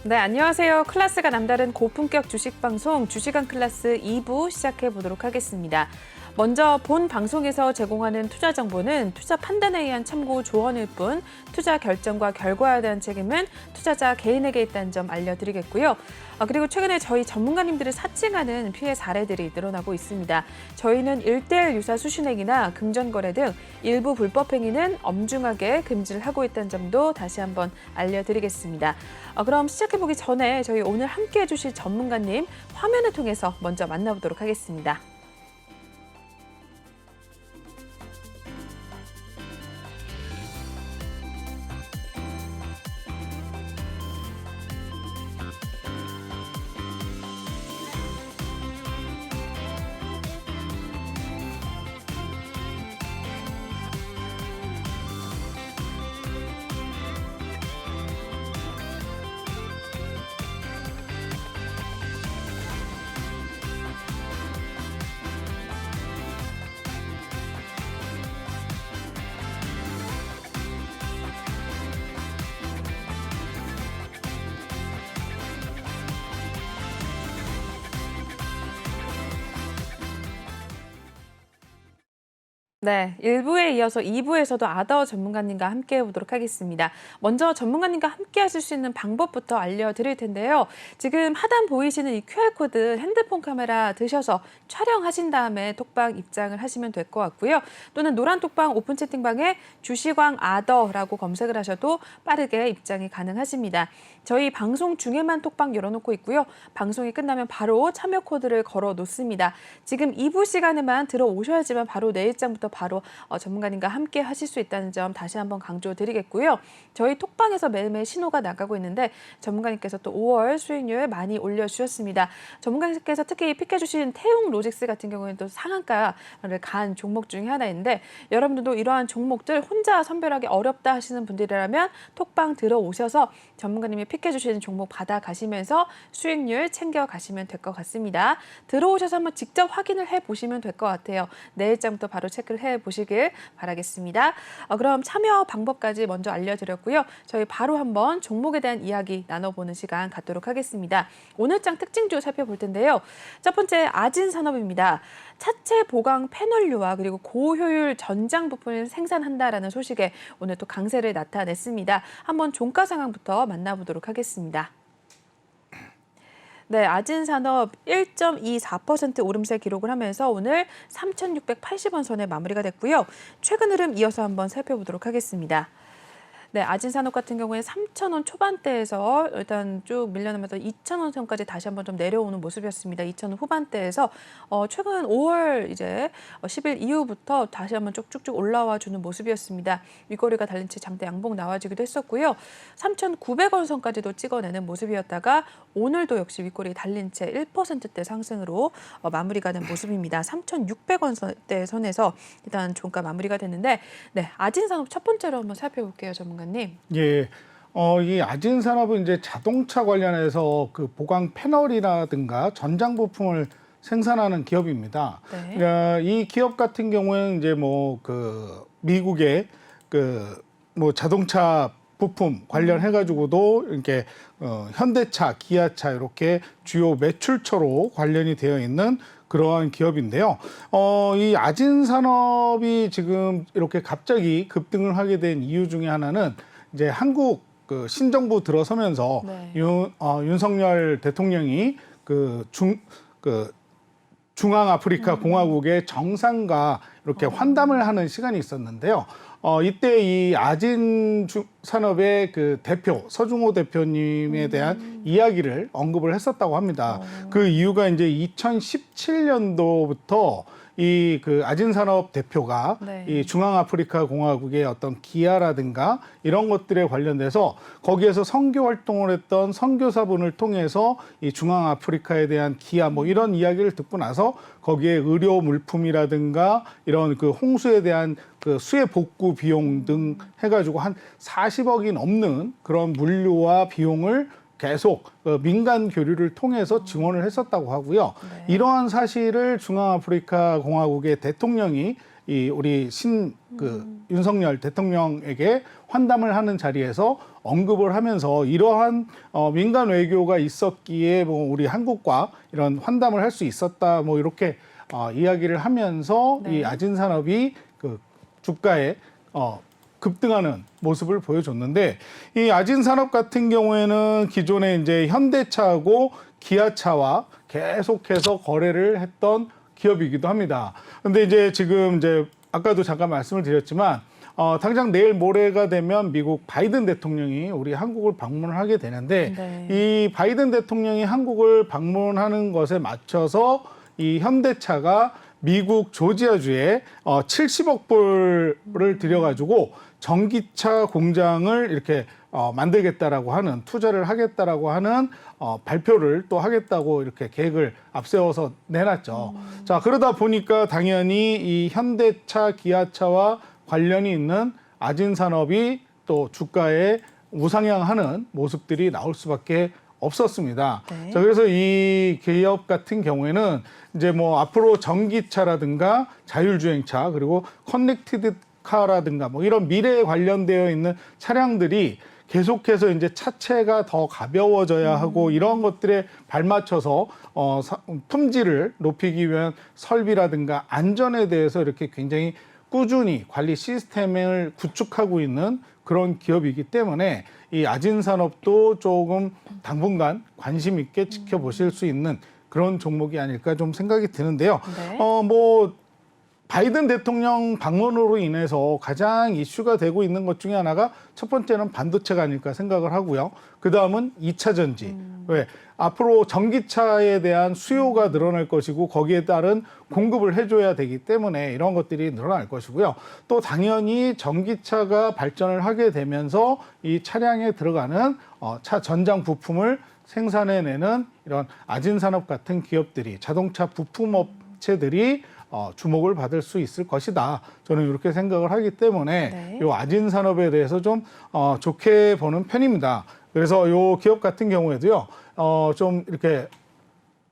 네, 안녕하세요. 클래스가 남다른 고품격 주식 방송 주식왕 클래스 2부 시작해 보도록 하겠습니다. 먼저 본 방송에서 제공하는 투자 정보는 투자 판단에 의한 참고 조언일 뿐 투자 결정과 결과에 대한 책임은 투자자 개인에게 있다는 점 알려드리겠고요. 그리고 최근에 저희 전문가님들을 사칭하는 피해 사례들이 늘어나고 있습니다. 저희는 1:1 유사 수신행위나 금전거래 등 일부 불법 행위는 엄중하게 금지를 하고 있다는 점도 다시 한번 알려드리겠습니다. 그럼 시작해보기 전에 저희 오늘 함께해 주실 전문가님 화면을 통해서 먼저 만나보도록 하겠습니다. 네, 1부에 이어서 2부에서도 아더 전문가님과 함께 해보도록 하겠습니다. 먼저 전문가님과 함께 하실 수 있는 방법부터 알려드릴 텐데요. 지금 하단 보이시는 이 QR코드 핸드폰 카메라 드셔서 촬영하신 다음에 톡방 입장을 하시면 될 것 같고요. 또는 노란 톡방 오픈 채팅방에 주식왕 아더라고 검색을 하셔도 빠르게 입장이 가능하십니다. 저희 방송 중에만 톡방 열어놓고 있고요. 방송이 끝나면 바로 참여 코드를 걸어 놓습니다. 지금 2부 시간에만 들어오셔야지만 바로 내일장부터 바로 전문가님과 함께 하실 수 있다는 점 다시 한번 강조드리겠고요. 저희 톡방에서 매일매일 신호가 나가고 있는데 전문가님께서 또 5월 수익률 많이 올려주셨습니다. 전문가님께서 특히 픽해주신 태웅 로직스 같은 경우에는 또 상한가를 간 종목 중에 하나인데 여러분들도 이러한 종목들 혼자 선별하기 어렵다 하시는 분들이라면 톡방 들어오셔서 전문가님이 픽해주시는 종목 받아가시면서 수익률 챙겨가시면 될 것 같습니다. 들어오셔서 한번 직접 확인을 해보시면 될 것 같아요. 내일장부터 바로 체크를 해보시길 바라겠습니다. 그럼 참여 방법까지 먼저 알려드렸고요. 저희 바로 한번 종목에 대한 이야기 나눠보는 시간 갖도록 하겠습니다. 오늘 장 특징주 살펴볼 텐데요. 첫 번째 아진산업입니다. 차체 보강 패널류와 그리고 고효율 전장 부품을 생산한다라는 소식에 오늘 또 강세를 나타냈습니다. 한번 종가 상황부터 만나보도록 하겠습니다. 네, 아진산업 1.24% 오름세 기록을 하면서 오늘 3,680원 선에 마무리가 됐고요. 최근 흐름 이어서 한번 살펴보도록 하겠습니다. 네, 아진산업 같은 경우에 3,000원 초반대에서 일단 쭉 밀려나면서 2,000원 선까지 다시 한번 좀 내려오는 모습이었습니다. 2,000원 후반대에서 최근 5월 이제 10일 이후부터 다시 한번 쭉쭉쭉 올라와 주는 모습이었습니다. 윗꼬리가 달린 채 장대 양봉 나와주기도 했었고요. 3,900원 선까지도 찍어내는 모습이었다가 오늘도 역시 윗꼬리 달린 채 1%대 상승으로 마무리가 된 모습입니다. 3,600원대 선에서 일단 종가 마무리가 됐는데 네, 아진산업 첫 번째로 한번 살펴볼게요, 전문가님. 예. 이 아진산업은 이제 자동차 관련해서 그 보강 패널이라든가 전장 부품을 생산하는 기업입니다. 네. 이 기업 같은 경우에는 이제 뭐 그 미국의 그 뭐 자동차 부품 관련해 가지고도 이렇게 현대차, 기아차 이렇게 주요 매출처로 관련이 되어 있는 그러한 기업인데요. 이 아진산업이 지금 이렇게 갑자기 급등을 하게 된 이유 중에 하나는 이제 한국 그 신정부 들어서면서 네. 윤석열 대통령이 그 중앙아프리카 공화국의 정상과 이렇게 환담을 하는 시간이 있었는데요. 이때 이 아진 산업의 그 대표 서중호 대표님에 대한 이야기를 언급을 했었다고 합니다. 그 이유가 이제 2017년도부터 이 그 아진산업 대표가 네. 이 중앙아프리카 공화국의 어떤 기아라든가 이런 것들에 관련돼서 거기에서 선교 활동을 했던 선교사분을 통해서 이 중앙아프리카에 대한 기아 뭐 이런 이야기를 듣고 나서 거기에 의료 물품이라든가 이런 그 홍수에 대한 그 수해 복구 비용 등 해가지고 한 40억이 넘는 그런 물류와 비용을 계속 민간 교류를 통해서 지원을 했었다고 하고요. 네. 이러한 사실을 중앙아프리카 공화국의 대통령이 이 우리 윤석열 대통령에게 환담을 하는 자리에서 언급을 하면서 이러한 민간 외교가 있었기에 뭐 우리 한국과 이런 환담을 할 수 있었다 뭐 이렇게 이야기를 하면서 네. 이 아진산업이 그 주가에 급등하는 모습을 보여줬는데 이 아진산업 같은 경우에는 기존에 이제 현대차하고 기아차와 계속해서 거래를 했던 기업이기도 합니다. 근데 이제 지금 이제 아까도 잠깐 말씀을 드렸지만 당장 내일 모레가 되면 미국 바이든 대통령이 우리 한국을 방문을 하게 되는데 네. 이 바이든 대통령이 한국을 방문하는 것에 맞춰서 이 현대차가 미국 조지아주에 70억 불을 들여가지고 전기차 공장을 이렇게 만들겠다라고 하는 투자를 하겠다라고 하는 발표를 또 하겠다고 이렇게 계획을 앞세워서 내놨죠. 자, 그러다 보니까 당연히 이 현대차, 기아차와 관련이 있는 아진산업이 또 주가에 우상향하는 모습들이 나올 수밖에 없었습니다. 네. 자, 그래서 이 기업 같은 경우에는 이제 뭐 앞으로 전기차라든가 자율주행차 그리고 커넥티드 카라든가 뭐 이런 미래에 관련되어 있는 차량들이 계속해서 이제 차체가 더 가벼워져야 하고 이런 것들에 발맞춰서 품질을 높이기 위한 설비라든가 안전에 대해서 이렇게 굉장히 꾸준히 관리 시스템을 구축하고 있는 그런 기업이기 때문에 이 아진산업도 조금 당분간 관심 있게 지켜보실 수 있는 그런 종목이 아닐까 좀 생각이 드는데요. 네. 뭐 바이든 대통령 방문으로 인해서 가장 이슈가 되고 있는 것 중에 하나가 첫 번째는 반도체가 아닐까 생각을 하고요. 그 다음은 2차 전지. 왜? 앞으로 전기차에 대한 수요가 늘어날 것이고 거기에 따른 공급을 해줘야 되기 때문에 이런 것들이 늘어날 것이고요. 또 당연히 전기차가 발전을 하게 되면서 이 차량에 들어가는 차 전장 부품을 생산해내는 이런 아진산업 같은 기업들이 자동차 부품업체들이 주목을 받을 수 있을 것이다. 저는 이렇게 생각을 하기 때문에 네. 이 아진산업에 대해서 좀 좋게 보는 편입니다. 그래서 이 기업 같은 경우에도요, 좀 이렇게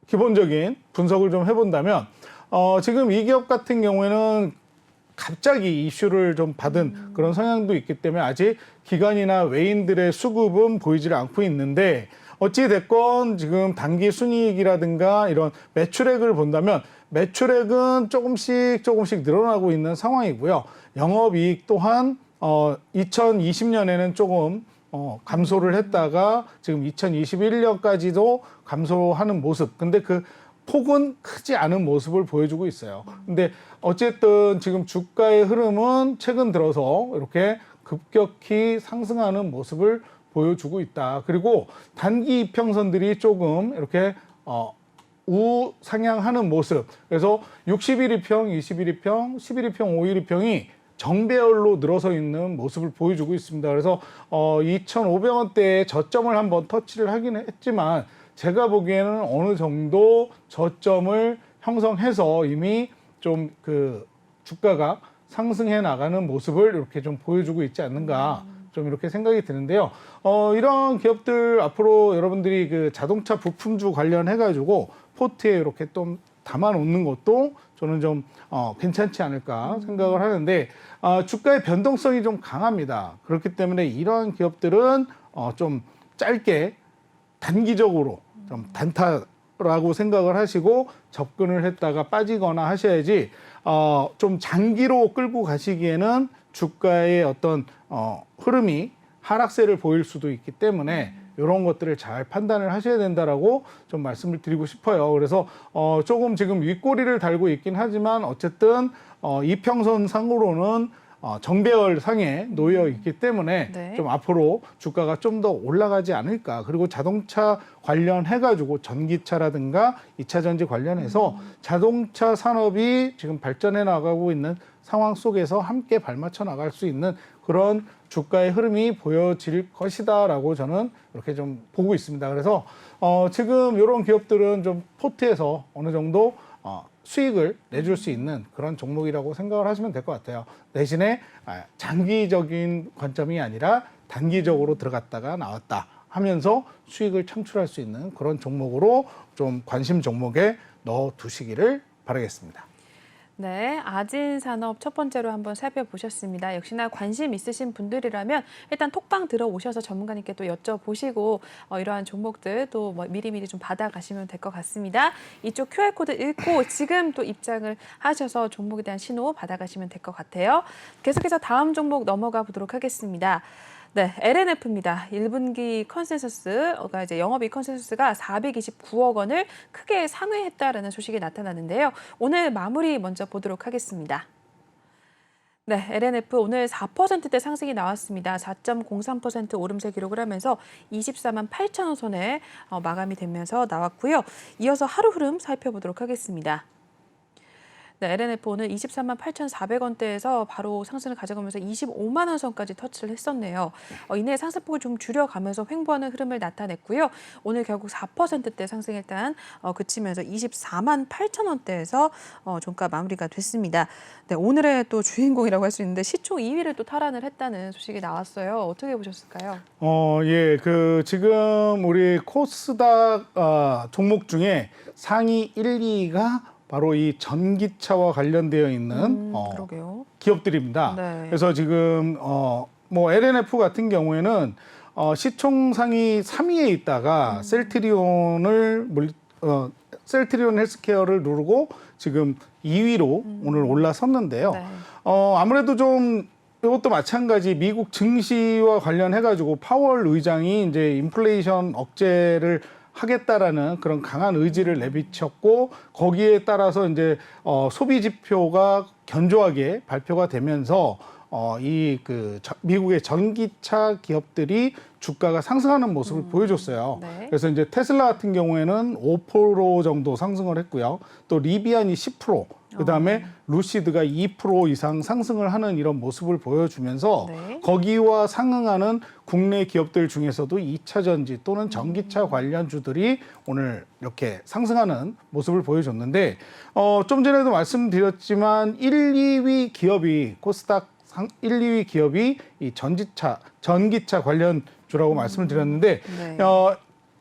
기본적인 분석을 좀 해본다면, 지금 이 기업 같은 경우에는 갑자기 이슈를 좀 받은 그런 성향도 있기 때문에 아직 기관이나 외인들의 수급은 보이질 않고 있는데, 어찌됐건 지금 단기 순이익이라든가 이런 매출액을 본다면 매출액은 조금씩 늘어나고 있는 상황이고요. 영업이익 또한 2020년에는 조금 감소를 했다가 지금 2021년까지도 감소하는 모습. 근데 그 폭은 크지 않은 모습을 보여주고 있어요. 근데 어쨌든 지금 주가의 흐름은 최근 들어서 이렇게 급격히 상승하는 모습을 보여주고 있다. 그리고 단기 이평선들이 조금 이렇게 우상향하는 모습. 그래서 60일 이평, 20일 이평, 11일 이평, 5일 이평이 정배열로 늘어서 있는 모습을 보여주고 있습니다. 그래서 2,500원대에 저점을 한번 터치를 하긴 했지만 제가 보기에는 어느 정도 저점을 형성해서 이미 좀 그 주가가 상승해 나가는 모습을 이렇게 좀 보여주고 있지 않는가 좀 이렇게 생각이 드는데요. 이런 기업들 앞으로 여러분들이 그 자동차 부품주 관련해가지고 포트에 이렇게 좀 담아 놓는 것도 저는 좀 괜찮지 않을까 생각을 하는데 주가의 변동성이 좀 강합니다. 그렇기 때문에 이러한 기업들은 좀 짧게 단기적으로 좀 단타라고 생각을 하시고 접근을 했다가 빠지거나 하셔야지 좀 장기로 끌고 가시기에는 주가의 어떤 흐름이 하락세를 보일 수도 있기 때문에 이런 것들을 잘 판단을 하셔야 된다라고 좀 말씀을 드리고 싶어요. 그래서 조금 지금 윗꼬리를 달고 있긴 하지만 어쨌든 이평선 상으로는 정배열 상에 놓여 있기 때문에 네. 좀 앞으로 주가가 좀 더 올라가지 않을까. 그리고 자동차 관련해가지고 전기차라든가 2차 전지 관련해서 자동차 산업이 지금 발전해 나가고 있는 상황 속에서 함께 발맞춰 나갈 수 있는 그런 주가의 흐름이 보여질 것이다라고 저는 이렇게 좀 보고 있습니다. 그래서 지금 이런 기업들은 좀 포트에서 어느 정도 수익을 내줄 수 있는 그런 종목이라고 생각을 하시면 될 것 같아요. 대신에 장기적인 관점이 아니라 단기적으로 들어갔다가 나왔다 하면서 수익을 창출할 수 있는 그런 종목으로 좀 관심 종목에 넣어 두시기를 바라겠습니다. 네, 아진산업 첫 번째로 한번 살펴보셨습니다. 역시나 관심 있으신 분들이라면 일단 톡방 들어오셔서 전문가님께 또 여쭤보시고 이러한 종목들 또 미리미리 좀 받아가시면 될 것 같습니다. 이쪽 QR코드 읽고 지금 또 입장을 하셔서 종목에 대한 신호 받아가시면 될 것 같아요. 계속해서 다음 종목 넘어가 보도록 하겠습니다. 네, LNF입니다. 1분기 컨센서스가 이제 영업이익 컨센서스가 429억 원을 크게 상회했다라는 소식이 나타나는데요. 오늘 마무리 먼저 보도록 하겠습니다. 네, LNF 오늘 4%대 상승이 나왔습니다. 4.03% 오름세 기록을 하면서 24만 8천 원 선에 마감이 되면서 나왔고요. 이어서 하루 흐름 살펴보도록 하겠습니다. 네, LNF 오늘 23만 8,400원대에서 바로 상승을 가져가면서 25만 원 선까지 터치를 했었네요. 이내 상승폭을 좀 줄여가면서 횡보하는 흐름을 나타냈고요. 오늘 결국 4%대 상승 일단 그치면서 24만 8천 원대에서 종가 마무리가 됐습니다. 네, 오늘의 또 주인공이라고 할 수 있는데 시총 2위를 또 탈환을 했다는 소식이 나왔어요. 어떻게 보셨을까요? 예, 지금 우리 코스닥 종목 중에 상위 1, 2위가 바로 이 전기차와 관련되어 있는 그러게요. 기업들입니다. 네. 그래서 지금 LNF 같은 경우에는 시총 상위 3위에 있다가 셀트리온 헬스케어를 누르고 지금 2위로 오늘 올라섰는데요. 네. 아무래도 좀 이것도 마찬가지 미국 증시와 관련해가지고 파월 의장이 이제 인플레이션 억제를 하겠다라는 그런 강한 의지를 내비쳤고 거기에 따라서 이제 소비 지표가 견조하게 발표가 되면서 미국의 전기차 기업들이 주가가 상승하는 모습을 보여줬어요. 네. 그래서 이제 테슬라 같은 경우에는 5% 정도 상승을 했고요. 또 리비안이 10%, 그다음에 루시드가 2% 이상 상승을 하는 이런 모습을 보여주면서 네. 거기와 상응하는 국내 기업들 중에서도 2차 전지 또는 전기차 관련주들이 오늘 이렇게 상승하는 모습을 보여줬는데 좀 전에도 말씀드렸지만 1, 2위 기업이 코스닥 1, 2위 기업이 이 전기차 관련주라고 말씀을 드렸는데 네.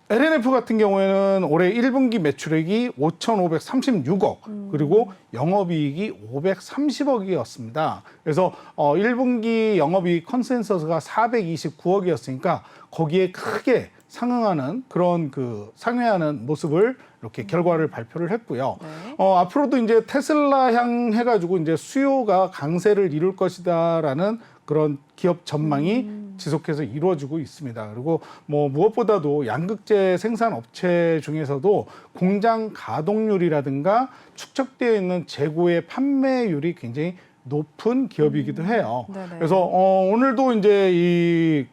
LNF 같은 경우에는 올해 1분기 매출액이 5,536억 그리고 영업이익이 530억이었습니다. 그래서 1분기 영업이익 컨센서스가 429억이었으니까 거기에 크게 상응하는 그런 상회하는 모습을 이렇게 결과를 발표를 했고요. 네. 앞으로도 이제 테슬라 향 해가지고 이제 수요가 강세를 이룰 것이다라는 그런 기업 전망이 지속해서 이루어지고 있습니다. 그리고 무엇보다도 양극재 생산 업체 중에서도 공장 가동률이라든가 축적되어 있는 재고의 판매율이 굉장히 높은 기업이기도 해요. 네네. 그래서 오늘도 이제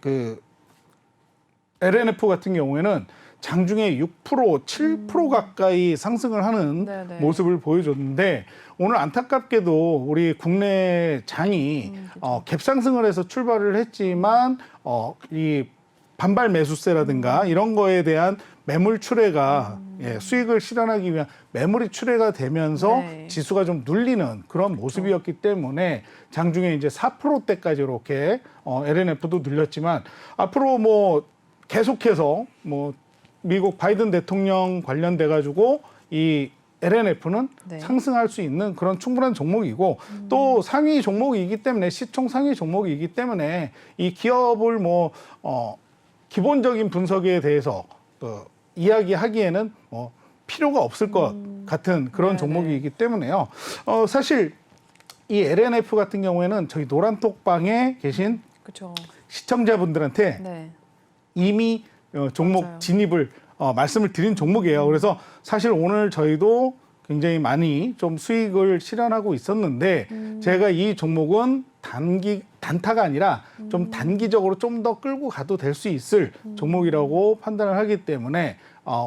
LNF 같은 경우에는 장중에 6%, 7% 가까이 상승을 하는 네네. 모습을 보여줬는데 오늘 안타깝게도 우리 국내 장이 갭상승을 해서 출발을 했지만 이 반발 매수세라든가 이런 거에 대한 매물 출회가 수익을 실현하기 위한 매물이 출회가 되면서 네. 지수가 좀 눌리는 그런 모습이었기 때문에 장중에 이제 4%대까지 이렇게 LNF도 눌렸지만 앞으로 계속해서 미국 바이든 대통령 관련돼 가지고 이 LNF는 네. 상승할 수 있는 그런 충분한 종목이고 또 상위 종목이기 때문에 시총 상위 종목이기 때문에 이 기업을 기본적인 분석에 대해서 이야기하기에는 필요가 없을 것 같은 그런 네네. 종목이기 때문에요. 사실 이 LNF 같은 경우에는 저희 노란톡방에 계신 그렇죠. 시청자분들한테 네. 이미 종목 맞아요. 진입을 말씀을 드린 종목이에요. 그래서 사실 오늘 저희도 굉장히 많이 좀 수익을 실현하고 있었는데 제가 이 종목은 단타가 아니라 좀 단기적으로 좀 더 끌고 가도 될 수 있을 종목이라고 판단을 하기 때문에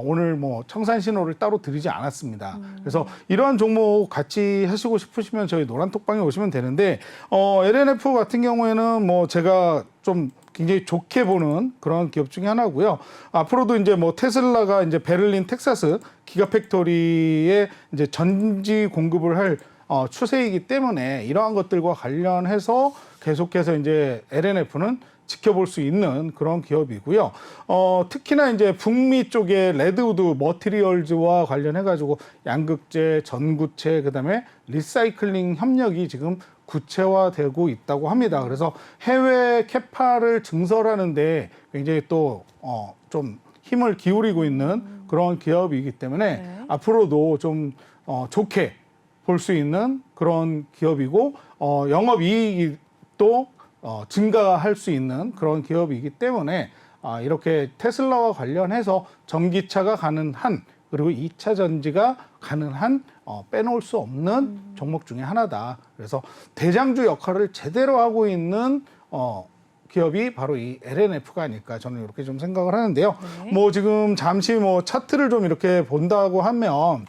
오늘 청산 신호를 따로 드리지 않았습니다. 그래서 이러한 종목 같이 하시고 싶으시면 저희 노란톡방에 오시면 되는데 LNF 같은 경우에는 제가 좀 굉장히 좋게 보는 그런 기업 중에 하나고요. 앞으로도 이제 테슬라가 이제 베를린 텍사스 기가팩토리에 이제 전지 공급을 할 추세이기 때문에 이러한 것들과 관련해서 계속해서 이제 LNF는 지켜볼 수 있는 그런 기업이고요. 특히나 이제 북미 쪽에 레드우드 머티리얼즈와 관련해가지고 양극재, 전구체, 그다음에 리사이클링 협력이 지금 구체화되고 있다고 합니다. 그래서 해외 캐파를 증설하는데 굉장히 또 좀 힘을 기울이고 있는 그런 기업이기 때문에 네. 앞으로도 좀 좋게 볼 수 있는 그런 기업이고 영업이익이 또 증가할 수 있는 그런 기업이기 때문에 이렇게 테슬라와 관련해서 전기차가 가는 한 그리고 2차 전지가 가는 한 빼놓을 수 없는 종목 중에 하나다. 그래서 대장주 역할을 제대로 하고 있는 기업이 바로 이 LNF가 아닐까 저는 이렇게 좀 생각을 하는데요. 네. 뭐 지금 잠시 뭐 차트를 좀 이렇게 본다고 하면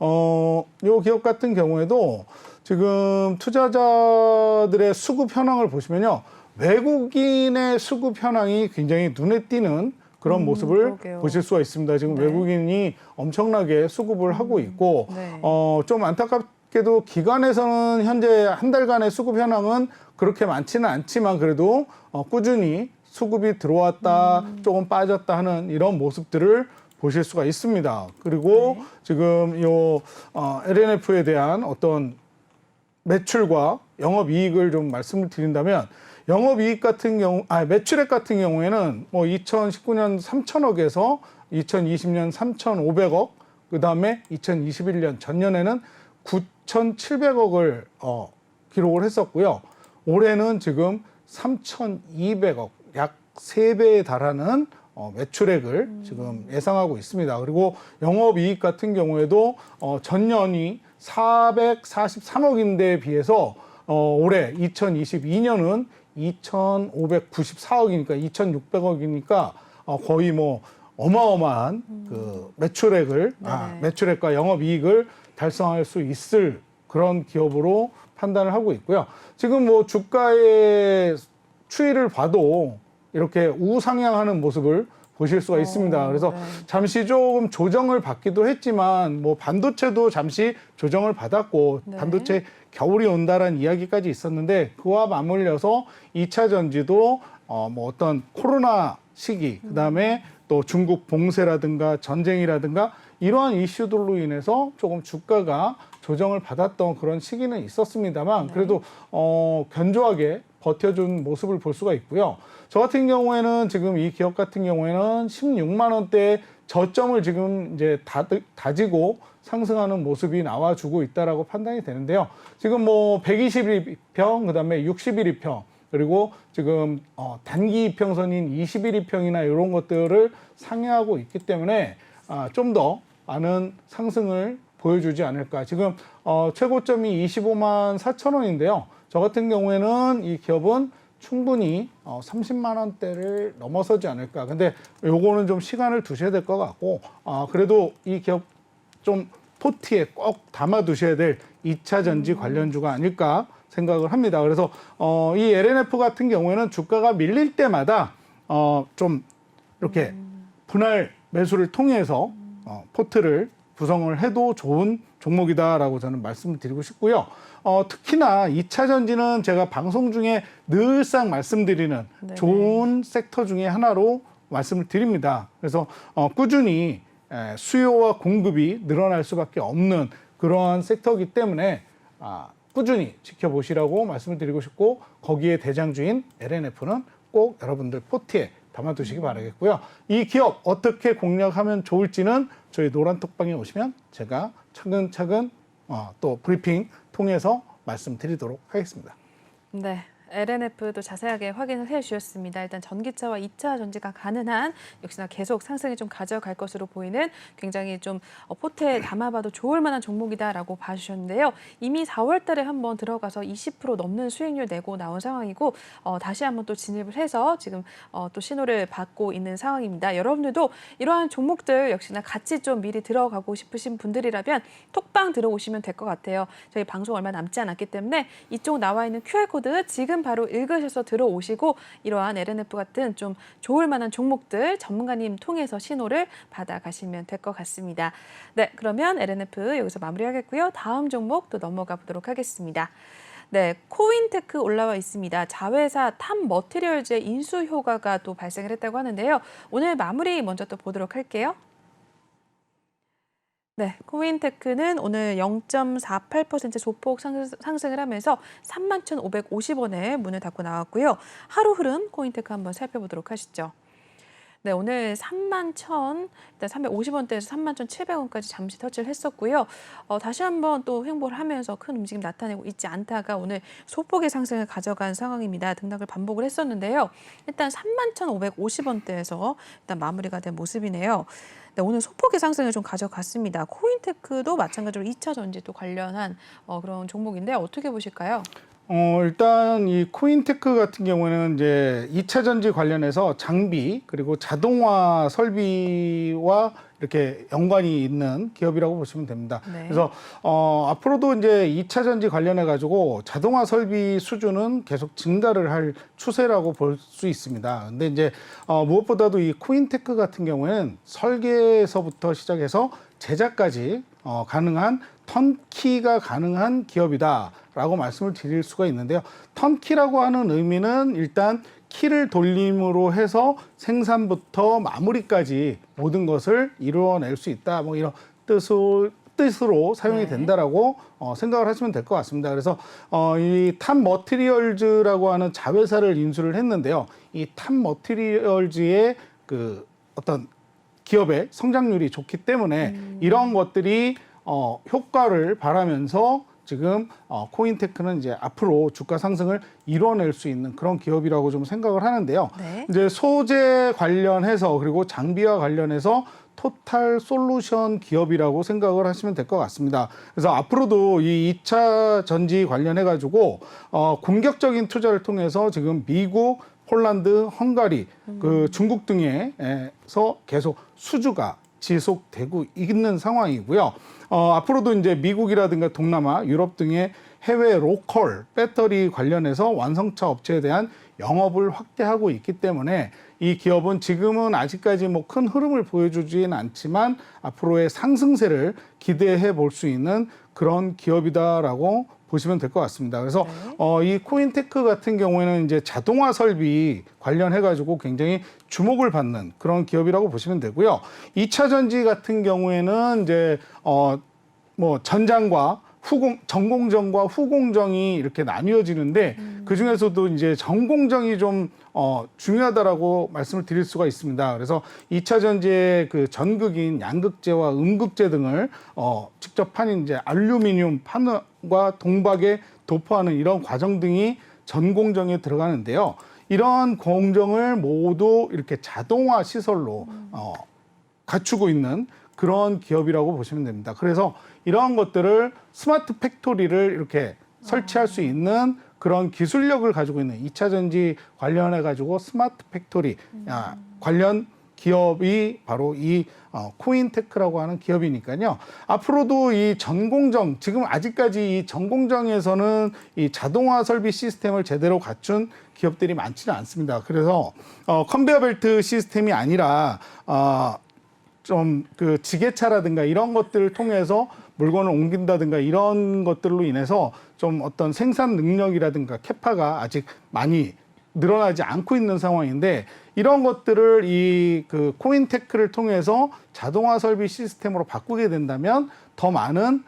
요 기업 같은 경우에도 지금 투자자들의 수급 현황을 보시면요. 외국인의 수급 현황이 굉장히 눈에 띄는 그런 모습을 그러게요. 보실 수가 있습니다. 지금 네. 외국인이 엄청나게 수급을 하고 있고, 네. 좀 안타깝게도 기관에서는 현재 한 달간의 수급 현황은 그렇게 많지는 않지만 그래도 꾸준히 수급이 들어왔다, 조금 빠졌다 하는 이런 모습들을 보실 수가 있습니다. 그리고 네. 지금 요 LNF에 대한 어떤 매출과 영업이익을 좀 말씀을 드린다면 영업이익 같은 경우, 매출액 같은 경우에는 뭐 2019년 3천억에서 2020년 3,500억, 그 다음에 2021년 전년에는 9,700억을 기록을 했었고요. 올해는 지금 3,200억, 약 3배에 달하는 매출액을 지금 예상하고 있습니다. 그리고 영업이익 같은 경우에도 전년이 443억인데에 비해서 올해 2022년은 2,594억이니까 2,600억이니까 거의 뭐 어마어마한 그 매출액을 매출액과 영업이익을 달성할 수 있을 그런 기업으로 판단을 하고 있고요. 지금 뭐 주가의 추이를 봐도 이렇게 우상향하는 모습을 보실 수가 있습니다. 그래서 네. 잠시 조금 조정을 받기도 했지만 뭐 반도체도 잠시 조정을 받았고 네. 반도체 겨울이 온다라는 이야기까지 있었는데 그와 맞물려서 2차 전지도 뭐 어떤 코로나 시기 그다음에 또 중국 봉쇄라든가 전쟁이라든가 이러한 이슈들로 인해서 조금 주가가 조정을 받았던 그런 시기는 있었습니다만 그래도 견조하게 버텨준 모습을 볼 수가 있고요. 저 같은 경우에는 지금 이 기업 같은 경우에는 16만 원대의 저점을 지금 이제 다지고 상승하는 모습이 나와주고 있다라고 판단이 되는데요. 지금 뭐 120일이평, 그다음에 60일이평, 그리고 지금 단기 이평선인 21일평이나 이런 것들을 상회하고 있기 때문에 좀 더 많은 상승을 보여주지 않을까. 지금 최고점이 25만 4천 원인데요. 저 같은 경우에는 이 기업은 충분히 30만 원대를 넘어서지 않을까. 근데 요거는 좀 시간을 두셔야 될 것 같고 그래도 이 기업 좀 포트에 꼭 담아 두셔야 될 2차 전지 관련주가 아닐까 생각을 합니다. 그래서 이 LNF 같은 경우에는 주가가 밀릴 때마다 좀 이렇게 분할 매수를 통해서 포트를 구성을 해도 좋은 종목이다라고 저는 말씀을 드리고 싶고요. 특히나 2차 전지는 제가 방송 중에 늘상 말씀드리는 네네. 좋은 섹터 중에 하나로 말씀을 드립니다. 그래서 꾸준히 수요와 공급이 늘어날 수밖에 없는 그러한 섹터이기 때문에 꾸준히 지켜보시라고 말씀을 드리고 싶고 거기에 대장주인 LNF는 꼭 여러분들 포트에 담아두시기 바라겠고요. 이 기업 어떻게 공략하면 좋을지는 저희 노란톡방에 오시면 제가 차근차근 또 브리핑 통해서 말씀드리도록 하겠습니다. 네. LNF도 자세하게 확인을 해주셨습니다. 일단 전기차와 2차 전지가 가능한 역시나 계속 상승이 좀 가져갈 것으로 보이는 굉장히 좀 포트에 담아봐도 좋을 만한 종목이다라고 봐주셨는데요. 이미 4월 달에 한번 들어가서 20% 넘는 수익률 내고 나온 상황이고 다시 한번 또 진입을 해서 지금 또 신호를 받고 있는 상황입니다. 여러분들도 이러한 종목들 역시나 같이 좀 미리 들어가고 싶으신 분들이라면 톡방 들어오시면 될 것 같아요. 저희 방송 얼마 남지 않았기 때문에 이쪽 나와 있는 QR코드 지금 지금 바로 읽으셔서 들어오시고 이러한 LNF 같은 좀 좋을 만한 종목들 전문가님 통해서 신호를 받아가시면 될 것 같습니다. 네, 그러면 LNF 여기서 마무리하겠고요. 다음 종목 또 넘어가 보도록 하겠습니다. 네, 코인테크 올라와 있습니다. 자회사 탑머티리얼즈의 인수 효과가 또 발생을 했다고 하는데요. 오늘 마무리 먼저 또 보도록 할게요. 네, 코인테크는 오늘 0.48% 소폭 상승을 하면서 31,550원에 문을 닫고 나왔고요. 하루 흐름 코인테크 한번 살펴보도록 하시죠. 네, 오늘 31,350원대에서 31,700원까지 잠시 터치를 했었고요. 다시 한번 또 횡보를 하면서 큰 움직임 나타내고 있지 않다가 오늘 소폭의 상승을 가져간 상황입니다. 등락을 반복을 했었는데요. 일단 31,550원대에서 일단 마무리가 된 모습이네요. 네, 오늘 소폭의 상승을 좀 가져갔습니다. 코인테크도 마찬가지로 2차 전지 또 관련한 그런 종목인데 어떻게 보실까요? 일단 이 코인테크 같은 경우에는 이제 2차 전지 관련해서 장비 그리고 자동화 설비와 이렇게 연관이 있는 기업이라고 보시면 됩니다. 네. 그래서 앞으로도 이제 2차 전지 관련해 가지고 자동화 설비 수주는 계속 증가를 할 추세라고 볼 수 있습니다. 근데 이제 무엇보다도 이 코인테크 같은 경우에는 설계에서부터 시작해서 제작까지 가능한 턴키가 가능한 기업이다라고 말씀을 드릴 수가 있는데요. 턴키라고 하는 의미는 일단 키를 돌림으로 해서 생산부터 마무리까지 모든 것을 이루어낼 수 있다. 뭐 이런 뜻으로 사용이 된다라고 생각을 하시면 될 것 같습니다. 그래서 이 탑머티리얼즈라고 하는 자회사를 인수를 했는데요. 이 탑머티리얼즈의 그 어떤 기업의 성장률이 좋기 때문에 이런 것들이 효과를 바라면서 지금 코인테크는 이제 앞으로 주가 상승을 이뤄낼 수 있는 그런 기업이라고 좀 생각을 하는데요. 네. 이제 소재 관련해서 그리고 장비와 관련해서 토탈 솔루션 기업이라고 생각을 하시면 될 것 같습니다. 그래서 앞으로도 이 2차 전지 관련해 가지고 공격적인 투자를 통해서 지금 미국, 폴란드, 헝가리, 그 중국 등에서 계속 수주가 지속되고 있는 상황이고요. 앞으로도 이제 미국이라든가 동남아, 유럽 등의 해외 로컬 배터리 관련해서 완성차 업체에 대한 영업을 확대하고 있기 때문에 이 기업은 지금은 아직까지 뭐 큰 흐름을 보여주지는 않지만 앞으로의 상승세를 기대해 볼 수 있는 그런 기업이다라고 보시면 될 것 같습니다. 그래서 이 코인테크 같은 경우에는 이제 자동화 설비 관련해 가지고 굉장히 주목을 받는 그런 기업이라고 보시면 되고요. 2차 전지 같은 경우에는 이제 뭐 전장과 전공정과 후공정이 이렇게 나뉘어지는데 그 중에서도 이제 전공정이 좀 중요하다라고 말씀을 드릴 수가 있습니다. 그래서 2차 전지의 그 전극인 양극재와 음극재 등을 직접 파는 이제 알루미늄 판과 동박에 도포하는 이런 과정 등이 전공정에 들어가는데요. 이런 공정을 모두 이렇게 자동화 시설로 갖추고 있는 그런 기업이라고 보시면 됩니다. 그래서 이러한 것들을 스마트 팩토리를 이렇게 설치할 수 있는 그런 기술력을 가지고 있는 2차 전지 관련해 가지고 스마트 팩토리 관련 기업이 바로 이 코인테크라고 하는 기업이니까요. 앞으로도 이 전공정, 지금 아직까지 이 전공정에서는 이 자동화 설비 시스템을 제대로 갖춘 기업들이 많지는 않습니다. 그래서 컨베어 벨트 시스템이 아니라 좀 그 지게차라든가 이런 것들을 통해서 물건을 옮긴다든가 이런 것들로 인해서 좀 어떤 생산 능력이라든가 캐파가 아직 많이 늘어나지 않고 있는 상황인데 이런 것들을 이 그 코인테크를 통해서 자동화 설비 시스템으로 바꾸게 된다면 더 많은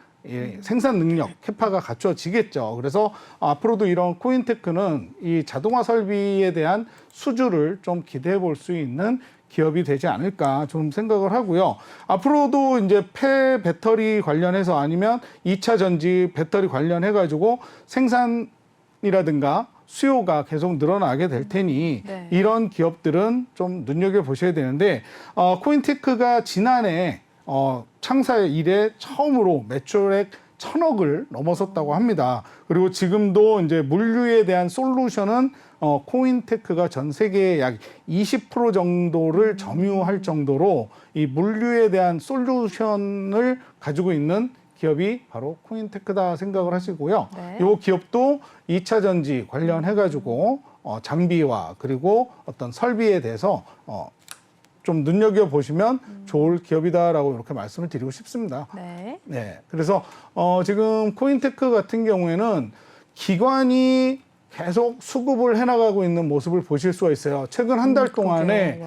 생산 능력, 캐파가 갖춰지겠죠. 그래서 앞으로도 이런 코인테크는 이 자동화 설비에 대한 수주를 좀 기대해 볼 수 있는 기업이 되지 않을까 좀 생각을 하고요. 앞으로도 이제 배터리 관련해서 아니면 2차 전지 배터리 관련해 가지고 생산이라든가 수요가 계속 늘어나게 될 테니 이런 기업들은 좀 눈여겨보셔야 되는데 코인테크가 지난해 창사 이래 처음으로 매출액 1,000억을 넘어섰다고 합니다. 그리고 지금도 이제 물류에 대한 솔루션은 코인테크가 전 세계의 약 20% 정도를 점유할 정도로 이 물류에 대한 솔루션을 가지고 있는 기업이 바로 코인테크다 생각을 하시고요. 네. 이 기업도 2차 전지 관련해가지고 장비와 그리고 어떤 설비에 대해서 좀 눈여겨보시면 좋을 기업이다라고 이렇게 말씀을 드리고 싶습니다. 네. 네. 그래서 지금 코인테크 같은 경우에는 기관이 계속 수급을 해나가고 있는 모습을 보실 수가 있어요. 최근 한 달 동안에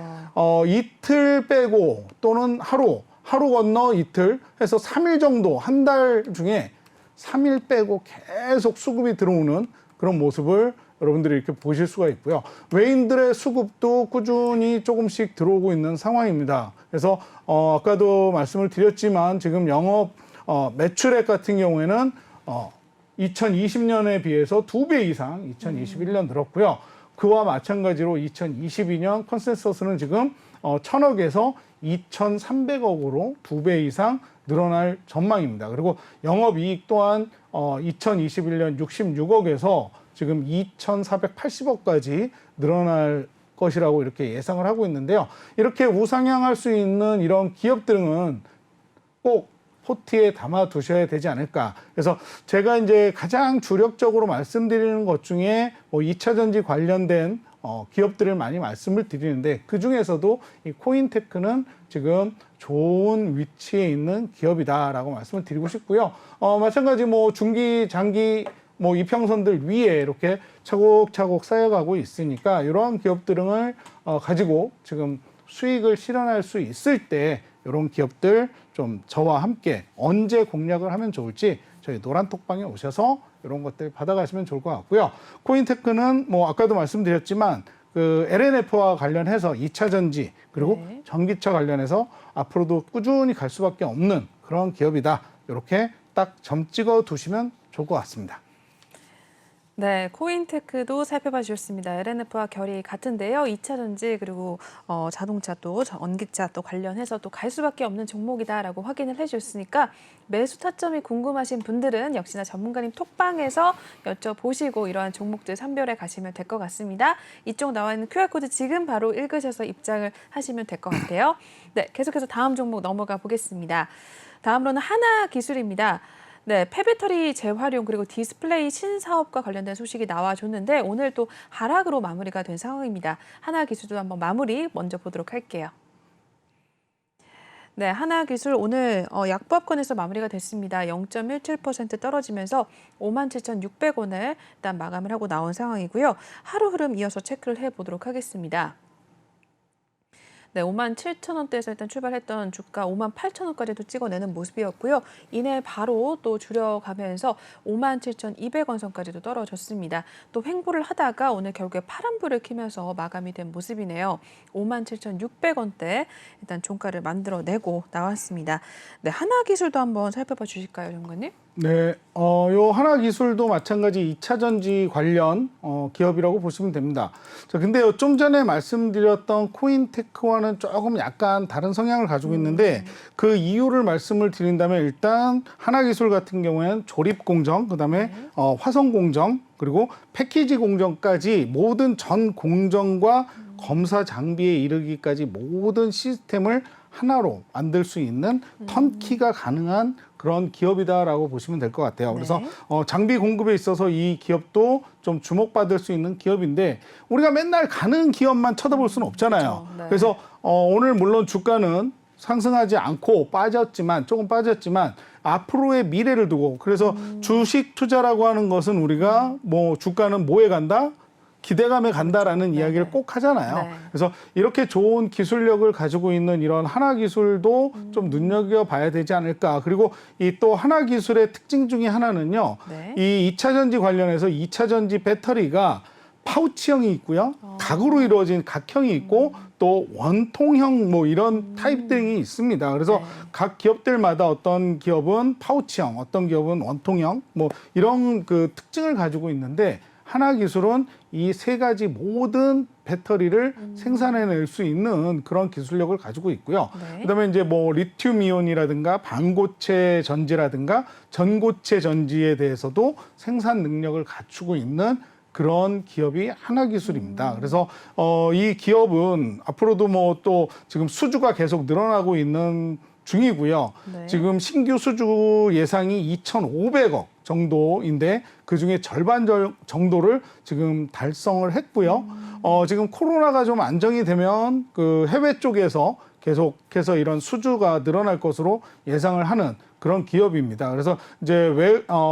이틀 빼고 또는 하루 건너 이틀 해서 3일 정도 한 달 중에 3일 빼고 계속 수급이 들어오는 그런 모습을 여러분들이 이렇게 보실 수가 있고요. 외인들의 수급도 꾸준히 조금씩 들어오고 있는 상황입니다. 그래서 아까도 말씀을 드렸지만 지금 영업 매출액 같은 경우에는 2020년에 비해서 2배 이상 2021년 늘었고요. 그와 마찬가지로 2022년 컨센서스는 지금 1,000억에서 2,300억으로 2배 이상 늘어날 전망입니다. 그리고 영업이익 또한 2021년 66억에서 지금 2,480억까지 늘어날 것이라고 이렇게 예상을 하고 있는데요. 이렇게 우상향할 수 있는 이런 기업들은 꼭 포트에 담아 두셔야 되지 않을까. 그래서 제가 이제 가장 주력적으로 말씀드리는 것 중에 뭐 2차 전지 관련된 기업들을 많이 말씀을 드리는데 그 중에서도 이 코인테크는 지금 좋은 위치에 있는 기업이다라고 말씀을 드리고 싶고요. 마찬가지 뭐 중기, 장기 뭐 이평선들 위에 이렇게 차곡차곡 쌓여가고 있으니까 이러한 기업들을 가지고 지금 수익을 실현할 수 있을 때 이런 기업들 좀 저와 함께 언제 공략을 하면 좋을지 저희 노란톡방에 오셔서 이런 것들 받아가시면 좋을 것 같고요. 코인테크는 뭐 아까도 말씀드렸지만 그 LNF와 관련해서 2차 전지 그리고 네. 전기차 관련해서 앞으로도 꾸준히 갈 수밖에 없는 그런 기업이다. 이렇게 딱 점 찍어 두시면 좋을 것 같습니다. 네, 코인테크도 살펴봐 주셨습니다. LNF와 결이 같은데요. 2차 전지 그리고 자동차 또 전기차 또 관련해서 또 갈 수밖에 없는 종목이다라고 확인을 해주셨으니까 매수 타점이 궁금하신 분들은 역시나 전문가님 톡방에서 여쭤보시고 이러한 종목들 선별해 가시면 될 것 같습니다. 이쪽 나와 있는 QR코드 지금 바로 읽으셔서 입장을 하시면 될 것 같아요. 네, 계속해서 다음 종목 넘어가 보겠습니다. 다음으로는 하나기술입니다. 네, 폐배터리 재활용 그리고 디스플레이 신사업과 관련된 소식이 나와줬는데 오늘 또 하락으로 마무리가 된 상황입니다. 하나기술도 한번 마무리 먼저 보도록 할게요. 네, 하나기술 오늘 약보합권에서 마무리가 됐습니다. 0.17% 떨어지면서 57,600원을 일단 마감을 하고 나온 상황이고요. 하루 흐름 이어서 체크를 해보도록 하겠습니다. 네, 57,000원대에서 일단 출발했던 주가 58,000원까지도 찍어내는 모습이었고요. 이내 바로 또 줄여가면서 57,200원 선까지도 떨어졌습니다. 또 횡보를 하다가 오늘 결국에 파란불을 켜면서 마감이 된 모습이네요. 57,600원대 일단 종가를 만들어내고 나왔습니다. 네, 하나기술도 한번 살펴봐 주실까요, 전문가님? 네, 요 하나기술도 마찬가지 2차 전지 관련 기업이라고 보시면 됩니다. 자, 근데 좀 전에 말씀드렸던 코인테크와는 조금 약간 다른 성향을 가지고 있는데 그 이유를 말씀을 드린다면 일단 하나기술 같은 경우에는 조립 공정, 그다음에 화성 공정, 그리고 패키지 공정까지 모든 전 공정과 검사 장비에 이르기까지 모든 시스템을 하나로 만들 수 있는 턴키가 가능한 그런 기업이다라고 보시면 될 것 같아요. 그래서 장비 공급에 있어서 이 기업도 좀 주목받을 수 있는 기업인데 우리가 맨날 가는 기업만 쳐다볼 수는 없잖아요. 그렇죠. 네. 그래서 오늘 물론 주가는 상승하지 않고 조금 빠졌지만 앞으로의 미래를 두고 그래서 주식 투자라고 하는 것은 우리가 뭐 주가는 뭐에 간다? 기대감에 간다라는 그렇죠. 이야기를 네. 꼭 하잖아요. 네. 그래서 이렇게 좋은 기술력을 가지고 있는 이런 하나기술도 좀 눈여겨봐야 되지 않을까. 그리고 이 또 하나기술의 특징 중에 하나는요. 네. 이 2차 전지 관련해서 2차 전지 배터리가 파우치형이 있고요. 각으로 이루어진 각형이 있고 또 원통형 뭐 이런 타입들이 있습니다. 그래서 네. 각 기업들마다 어떤 기업은 파우치형, 어떤 기업은 원통형 뭐 이런 그 특징을 가지고 있는데 하나기술은 이 세 가지 모든 배터리를 생산해낼 수 있는 그런 기술력을 가지고 있고요. 네. 그다음에 이제 뭐 리튬이온이라든가 반고체 전지라든가 전고체 전지에 대해서도 생산 능력을 갖추고 있는 그런 기업이 하나기술입니다. 그래서 이 기업은 앞으로도 뭐 또 지금 수주가 계속 늘어나고 있는 중이고요. 네. 지금 신규 수주 예상이 2,500억 정도인데 그중에 절반 정도를 지금 달성을 했고요. 지금 코로나가 좀 안정이 되면 그 해외 쪽에서 계속해서 이런 수주가 늘어날 것으로 예상을 하는 그런 기업입니다. 그래서 이제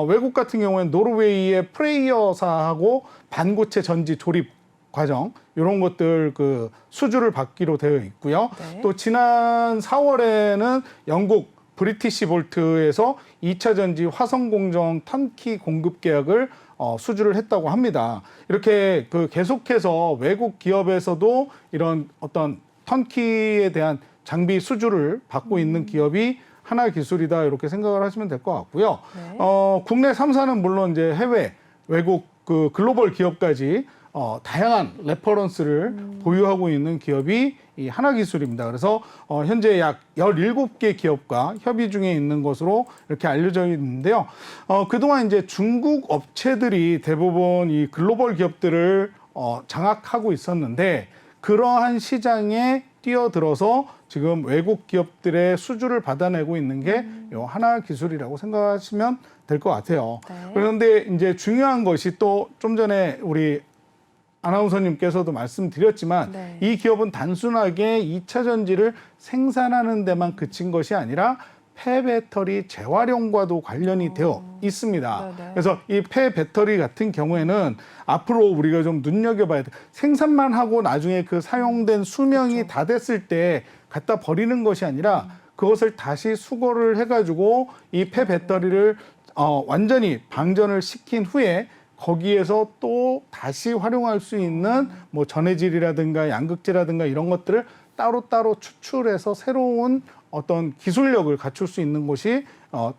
외국 같은 경우에는 노르웨이의 프레이어사하고 반고체 전지 조립 과정 이런 것들 그 수주를 받기로 되어 있고요. 네. 또 지난 4월에는 영국 브리티시 볼트에서 2차 전지 화성 공정 턴키 공급 계약을 수주를 했다고 합니다. 이렇게 그 계속해서 외국 기업에서도 이런 어떤 턴키에 대한 장비 수주를 받고 있는 기업이 하나기술이다 이렇게 생각을 하시면 될 것 같고요. 네. 국내 3사는 물론 이제 해외 외국 그 글로벌 기업까지 다양한 레퍼런스를 보유하고 있는 기업이 이 하나기술입니다. 그래서 현재 약 17개 기업과 협의 중에 있는 것으로 이렇게 알려져 있는데요. 그동안 이제 중국 업체들이 대부분 이 글로벌 기업들을 장악하고 있었는데 그러한 시장에 뛰어들어서 지금 외국 기업들의 수주를 받아내고 있는 게 요 하나기술이라고 생각하시면 될 것 같아요. 네. 그런데 이제 중요한 것이 또 좀 전에 우리 아나운서님께서도 말씀드렸지만 네. 이 기업은 단순하게 2차 전지를 생산하는 데만 그친 것이 아니라 폐배터리 재활용과도 관련이 되어 있습니다. 네네. 그래서 이 폐배터리 같은 경우에는 앞으로 우리가 좀 눈여겨봐야 돼. 생산만 하고 나중에 그 사용된 수명이 다 됐을 때 갖다 버리는 것이 아니라 그것을 다시 수거를 해가지고 이 폐배터리를 완전히 방전을 시킨 후에 거기에서 또 다시 활용할 수 있는 뭐 전해질이라든가 양극재라든가 이런 것들을 따로따로 추출해서 새로운 어떤 기술력을 갖출 수 있는 것이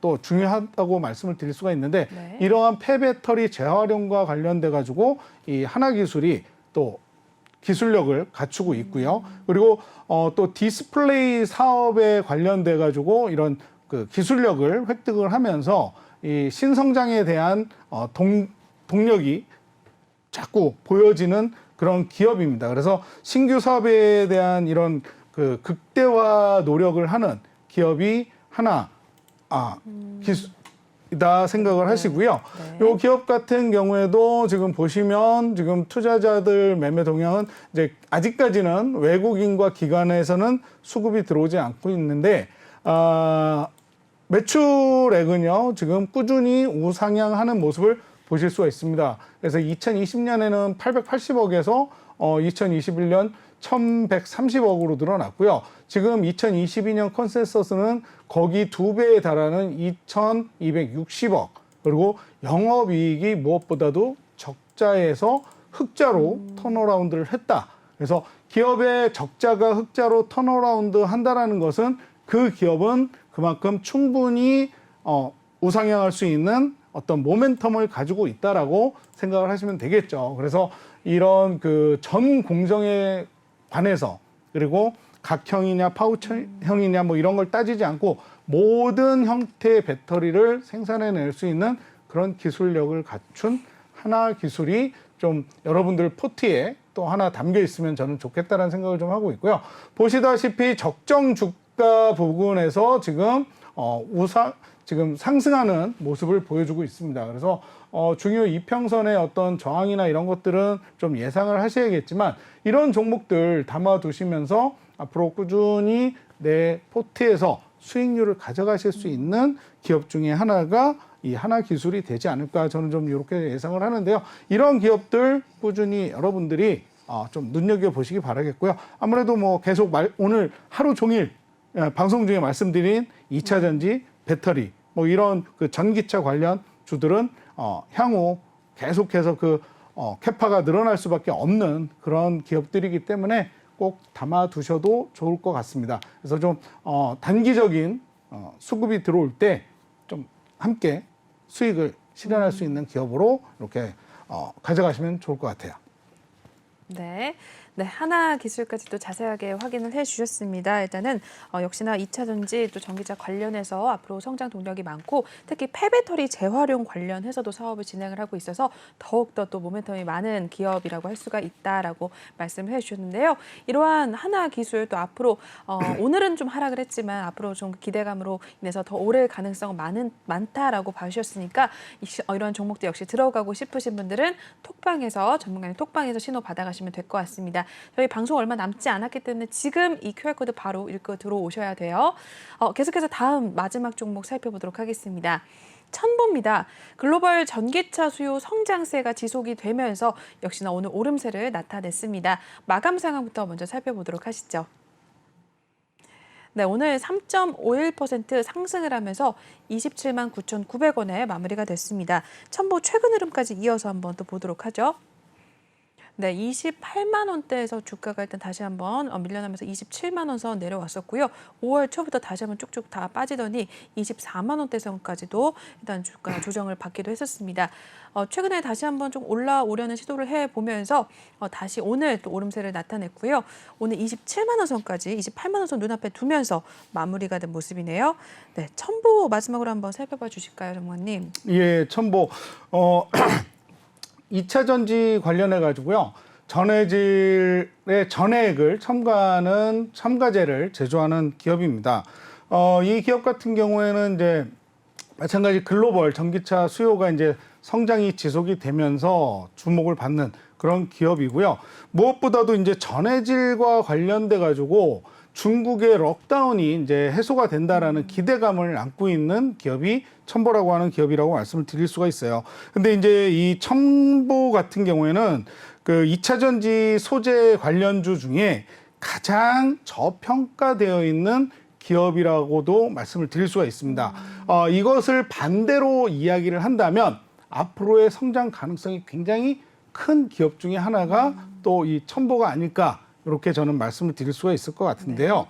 또 중요하다고 말씀을 드릴 수가 있는데 네. 이러한 폐배터리 재활용과 관련돼 가지고 이 하나기술이 또 기술력을 갖추고 있고요. 그리고 또 디스플레이 사업에 관련돼 가지고 이런 그 기술력을 획득을 하면서 이 신성장에 대한 동력이 자꾸 보여지는 그런 기업입니다. 그래서 신규 사업에 대한 이런 그 극대화 노력을 하는 기업이 기술이다 생각을 하시고요. 네. 이 기업 같은 경우에도 지금 보시면 지금 투자자들 매매 동향은 이제 아직까지는 외국인과 기관에서는 수급이 들어오지 않고 있는데 매출액은요 지금 꾸준히 우상향하는 모습을 보실 수가 있습니다. 그래서 2020년에는 880억에서 2021년 1130억으로 늘어났고요. 지금 2022년 컨센서스는 거기 2배에 달하는 2260억. 그리고 영업이익이 무엇보다도 적자에서 흑자로 턴어라운드를 했다. 그래서 기업의 적자가 흑자로 턴어라운드 한다라는 것은 그 기업은 그만큼 충분히 우상향할 수 있는 어떤 모멘텀을 가지고 있다라고 생각을 하시면 되겠죠. 그래서 이런 그 전 공정에 관해서 그리고 각형이냐 파우처형이냐 뭐 이런 걸 따지지 않고 모든 형태의 배터리를 생산해낼 수 있는 그런 기술력을 갖춘 하나기술이 좀 여러분들 포트에 또 하나 담겨 있으면 저는 좋겠다라는 생각을 좀 하고 있고요. 보시다시피 적정 주가 부분에서 지금 지금 상승하는 모습을 보여주고 있습니다. 그래서 중요 이평선의 어떤 저항이나 이런 것들은 좀 예상을 하셔야겠지만 이런 종목들 담아두시면서 앞으로 꾸준히 내 포트에서 수익률을 가져가실 수 있는 기업 중에 하나가 이 하나기술이 되지 않을까 저는 좀 이렇게 예상을 하는데요. 이런 기업들 꾸준히 여러분들이 좀 눈여겨보시기 바라겠고요. 아무래도 뭐 계속 오늘 하루 종일 방송 중에 말씀드린 2차 전지, 배터리 뭐 이런 그 전기차 관련 주들은 향후 계속해서 그 캐파가 늘어날 수밖에 없는 그런 기업들이기 때문에 꼭 담아두셔도 좋을 것 같습니다. 그래서 좀 단기적인 수급이 들어올 때 좀 함께 수익을 실현할 수 있는 기업으로 이렇게 가져가시면 좋을 것 같아요. 네. 네, 하나 기술까지도 자세하게 확인을 해주셨습니다. 일단은 역시나 2차 전지 또 전기차 관련해서 앞으로 성장 동력이 많고 특히 폐배터리 재활용 관련해서도 사업을 진행을 하고 있어서 더욱더 또 모멘텀이 많은 기업이라고 할 수가 있다라고 말씀을 해주셨는데요. 이러한 하나 기술 또 앞으로 오늘은 좀 하락을 했지만 앞으로 좀 기대감으로 인해서 더 오를 가능성 많다라고 봐주셨으니까 이러한 종목도 역시 들어가고 싶으신 분들은 톡방에서 전문가님 톡방에서 신호 받아가시면 될 것 같습니다. 저희 방송 얼마 남지 않았기 때문에 지금 이 QR코드 바로 읽고 들어오셔야 돼요. 계속해서 다음 마지막 종목 살펴보도록 하겠습니다. 첨보입니다. 글로벌 전기차 수요 성장세가 지속이 되면서 역시나 오늘 오름세를 나타냈습니다. 마감 상황부터 먼저 살펴보도록 하시죠. 네, 오늘 3.51% 상승을 하면서 27만 9,900원에 마무리가 됐습니다. 첨보 최근 흐름까지 이어서 한번 또 보도록 하죠. 네, 28만 원대에서 주가가 일단 다시 한번 밀려나면서 27만 원 선 내려왔었고요. 5월 초부터 다시 한번 쭉쭉 다 빠지더니 24만 원대 선까지도 일단 주가 조정을 받기도 했었습니다. 최근에 다시 한번 좀 올라오려는 시도를 해보면서 다시 오늘 또 오름세를 나타냈고요. 오늘 27만 원 선까지 28만 원 선 눈앞에 두면서 마무리가 된 모습이네요. 네, 첨보 마지막으로 한번 살펴봐 주실까요, 전문가님? 예, 첨보. 2차 전지 관련해 가지고요. 전해질의 전해액을 첨가하는 첨가제를 제조하는 기업입니다. 이 기업 같은 경우에는 이제 마찬가지 글로벌 전기차 수요가 이제 성장이 지속이 되면서 주목을 받는 그런 기업이고요. 무엇보다도 이제 전해질과 관련돼 가지고 중국의 록다운이 이제 해소가 된다라는 기대감을 안고 있는 기업이 첨보라고 하는 기업이라고 말씀을 드릴 수가 있어요. 근데 이제 이 첨보 같은 경우에는 그 2차 전지 소재 관련주 중에 가장 저평가되어 있는 기업이라고도 말씀을 드릴 수가 있습니다. 이것을 반대로 이야기를 한다면 앞으로의 성장 가능성이 굉장히 큰 기업 중에 하나가 또 이 첨보가 아닐까, 이렇게 저는 말씀을 드릴 수가 있을 것 같은데요.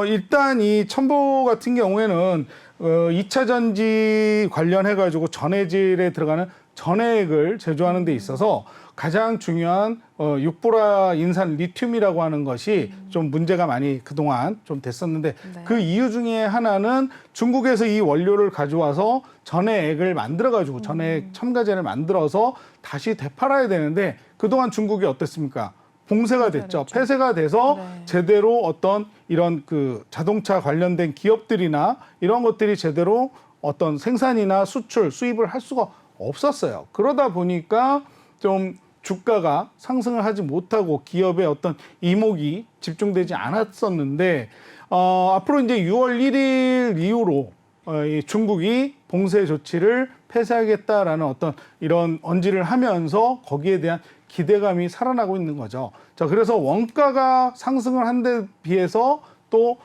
일단 이 첨보 같은 경우에는 2차 전지 관련해가지고 전해질에 들어가는 전해액을 제조하는 데 있어서 가장 중요한 육보라 인산 리튬이라고 하는 것이 좀 문제가 많이 그동안 좀 됐었는데 네. 그 이유 중에 하나는 중국에서 이 원료를 가져와서 전해액을 만들어가지고 전해액 첨가제를 만들어서 다시 되팔아야 되는데 그동안 중국이 어땠습니까? 봉쇄가 됐죠. 그렇죠. 폐쇄가 돼서 네. 제대로 어떤 이런 그 자동차 관련된 기업들이나 이런 것들이 제대로 어떤 생산이나 수출, 수입을 할 수가 없었어요. 그러다 보니까 좀 주가가 상승을 하지 못하고 기업의 어떤 이목이 집중되지 않았었는데 앞으로 이제 6월 1일 이후로 이 중국이 봉쇄 조치를 폐쇄하겠다라는 어떤 이런 언지를 하면서 거기에 대한 기대감이 살아나고 있는 거죠. 자, 그래서 원가가 상승을 한 데 비해서 또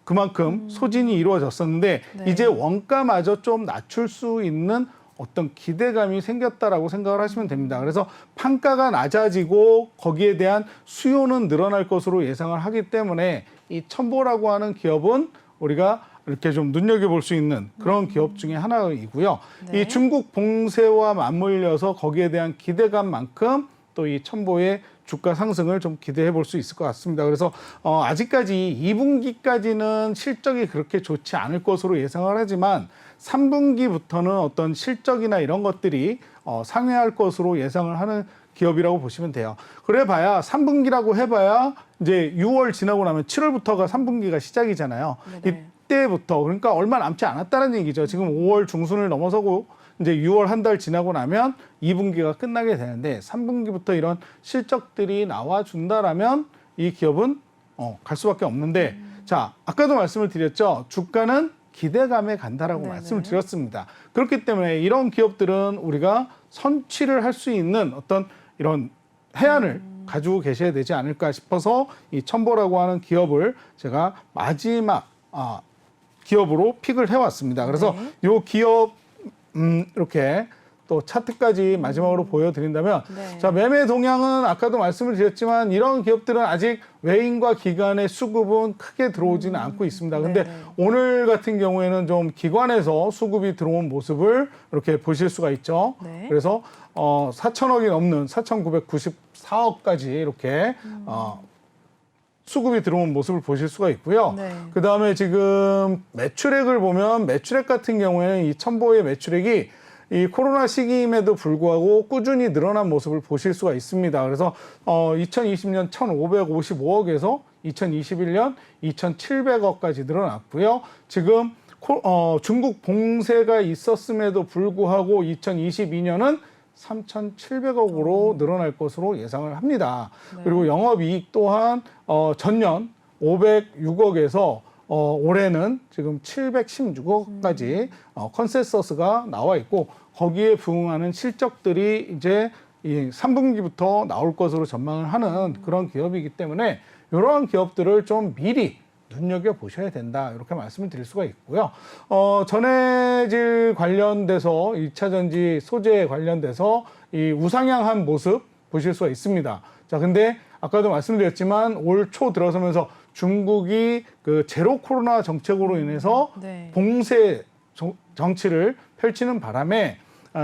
그만큼 소진이 이루어졌었는데 네. 이제 원가마저 좀 낮출 수 있는 어떤 기대감이 생겼다라고 생각을 하시면 됩니다. 그래서 판가가 낮아지고 거기에 대한 수요는 늘어날 것으로 예상을 하기 때문에 이 첨보라고 하는 기업은 우리가 이렇게 좀 눈여겨볼 수 있는 그런 기업 중에 하나이고요. 네. 이 중국 봉쇄와 맞물려서 거기에 대한 기대감만큼 또 이 첨보의 주가 상승을 좀 기대해 볼 수 있을 것 같습니다. 그래서 아직까지 2분기까지는 실적이 그렇게 좋지 않을 것으로 예상을 하지만 3분기부터는 어떤 실적이나 이런 것들이 상회할 것으로 예상을 하는 기업이라고 보시면 돼요. 그래봐야 3분기라고 해봐야 이제 6월 지나고 나면 7월부터가 3분기가 시작이잖아요. 네네. 이때부터 그러니까 얼마 남지 않았다는 얘기죠. 지금 5월 중순을 넘어서고 이제 6월 한 달 지나고 나면 2분기가 끝나게 되는데 3분기부터 이런 실적들이 나와준다라면 이 기업은 갈 수밖에 없는데 자, 아까도 말씀을 드렸죠. 주가는 기대감에 간다라고 네네. 말씀을 드렸습니다. 그렇기 때문에 이런 기업들은 우리가 선취를 할 수 있는 어떤 이런 해안을 가지고 계셔야 되지 않을까 싶어서 이 첨보라고 하는 기업을 제가 마지막 기업으로 픽을 해왔습니다. 그래서 네. 이 기업 이렇게 또 차트까지 마지막으로 보여드린다면 네. 자, 매매 동향은 아까도 말씀을 드렸지만 이런 기업들은 아직 외인과 기관의 수급은 크게 들어오지는 않고 있습니다. 근데 네네. 오늘 오늘 같은 경우에는 좀 기관에서 수급이 들어온 모습을 이렇게 보실 수가 있죠. 네. 그래서 4천억이 넘는 4,994억까지 이렇게 수급이 들어온 모습을 보실 수가 있고요. 네. 그 다음에 지금 매출액을 보면 매출액 같은 경우에는 이 첨보의 매출액이 이 코로나 시기임에도 불구하고 꾸준히 늘어난 모습을 보실 수가 있습니다. 그래서 2020년 1,555억에서 2021년 2,700억까지 늘어났고요. 지금 중국 봉쇄가 있었음에도 불구하고 2022년은 3,700억으로 늘어날 것으로 예상을 합니다. 네. 그리고 영업이익 또한 전년 506억에서 올해는 지금 716억까지 컨센서스가 나와 있고 거기에 부응하는 실적들이 이제 이 3분기부터 나올 것으로 전망을 하는 그런 기업이기 때문에 이러한 기업들을 좀 미리 눈여겨보셔야 된다. 이렇게 말씀을 드릴 수가 있고요. 전해질 관련돼서 2차 전지 소재 관련돼서 이 우상향한 모습 보실 수가 있습니다. 자, 근데 아까도 말씀드렸지만 올 초 들어서면서 중국이 그 제로 코로나 정책으로 인해서 네. 봉쇄 정치를 펼치는 바람에